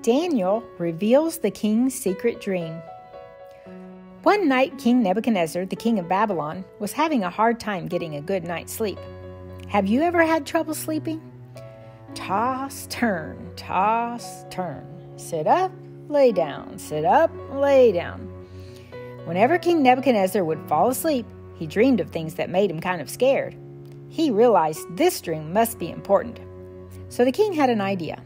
Daniel reveals the king's secret dream. One night, King Nebuchadnezzar, the king of Babylon, was having a hard time getting a good night's sleep. Have you ever had trouble sleeping? Toss, turn, sit up, lay down, sit up, lay down. Whenever King Nebuchadnezzar would fall asleep, he dreamed of things that made him kind of scared. He realized this dream must be important. So the king had an idea.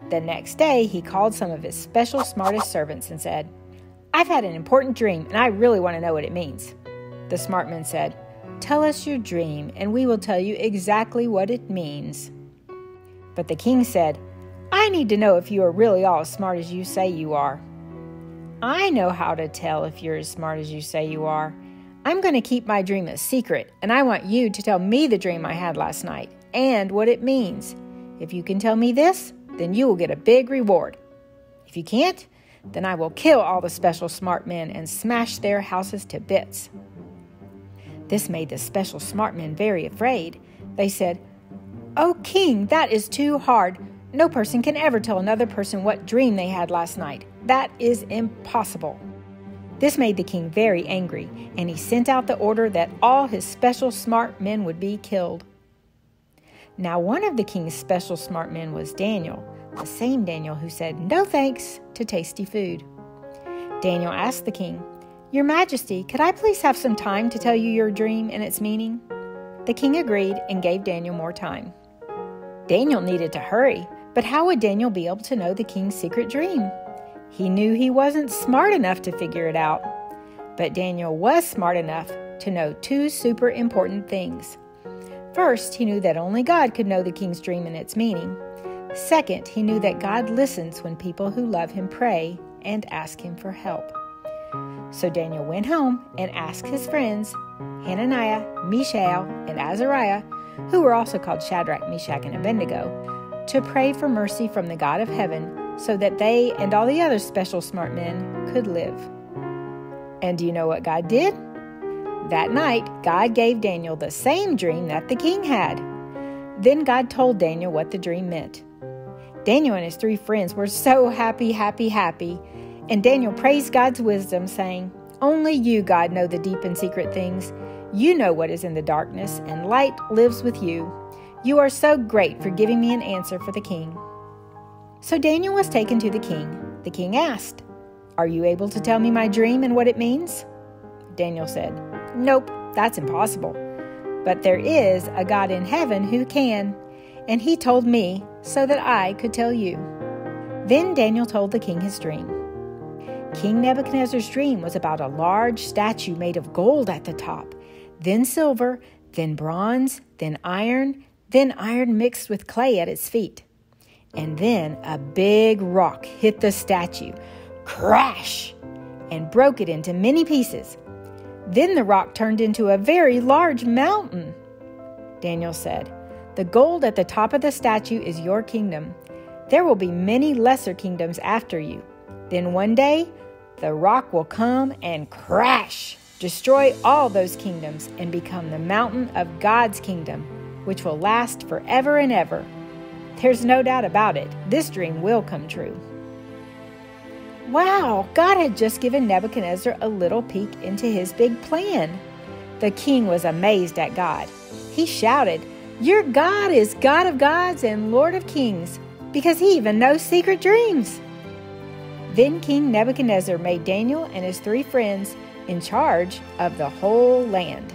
The next day, he called some of his special smartest servants and said, "I've had an important dream, and I really want to know what it means." The smart men said, "Tell us your dream, and we will tell you exactly what it means." But the king said, "I need to know if you are really all as smart as you say you are." "I know how to tell if you're as smart as you say you are. I'm going to keep my dream a secret, and I want you to tell me the dream I had last night and what it means. If you can tell me this, then you will get a big reward. If you can't, then I will kill all the special smart men and smash their houses to bits." This made the special smart men very afraid. They said, "Oh, king, that is too hard. No person can ever tell another person what dream they had last night. That is impossible." This made the king very angry, and he sent out the order that all his special smart men would be killed. Now, one of the king's special smart men was Daniel, the same Daniel who said no thanks to tasty food. Daniel asked the king, "Your Majesty, could I please have some time to tell you your dream and its meaning?" The king agreed and gave Daniel more time. Daniel needed to hurry, but how would Daniel be able to know the king's secret dream? He knew he wasn't smart enough to figure it out. But Daniel was smart enough to know two super important things. First, he knew that only God could know the king's dream and its meaning. Second, he knew that God listens when people who love him pray and ask him for help. So Daniel went home and asked his friends, Hananiah, Mishael, and Azariah, who were also called Shadrach, Meshach, and Abednego, to pray for mercy from the God of heaven so that they and all the other special smart men could live. And do you know what God did? That night, God gave Daniel the same dream that the king had. Then God told Daniel what the dream meant. Daniel and his 3 friends were so happy, and Daniel praised God's wisdom, saying, "Only you, God, know the deep and secret things. You know what is in the darkness, and light lives with you. You are so great for giving me an answer for the king." So Daniel was taken to the king. The king asked, "Are you able to tell me my dream and what it means?" Daniel said, "Nope, that's impossible. But there is a God in heaven who can, and he told me so that I could tell you." Then Daniel told the king his dream. King Nebuchadnezzar's dream was about a large statue made of gold at the top, then silver, then bronze, then iron mixed with clay at its feet. And then a big rock hit the statue, crash, and broke it into many pieces. Then the rock turned into a very large mountain. Daniel said, "The gold at the top of the statue is your kingdom. There will be many lesser kingdoms after you. Then one day, the rock will come and crash, destroy all those kingdoms, and become the mountain of God's kingdom, which will last forever and ever." There's no doubt about it. This dream will come true. Wow, God had just given Nebuchadnezzar a little peek into his big plan. The king was amazed at God. He shouted, "Your God is God of gods and Lord of kings, because he even knows secret dreams." Then King Nebuchadnezzar made Daniel and his 3 friends in charge of the whole land.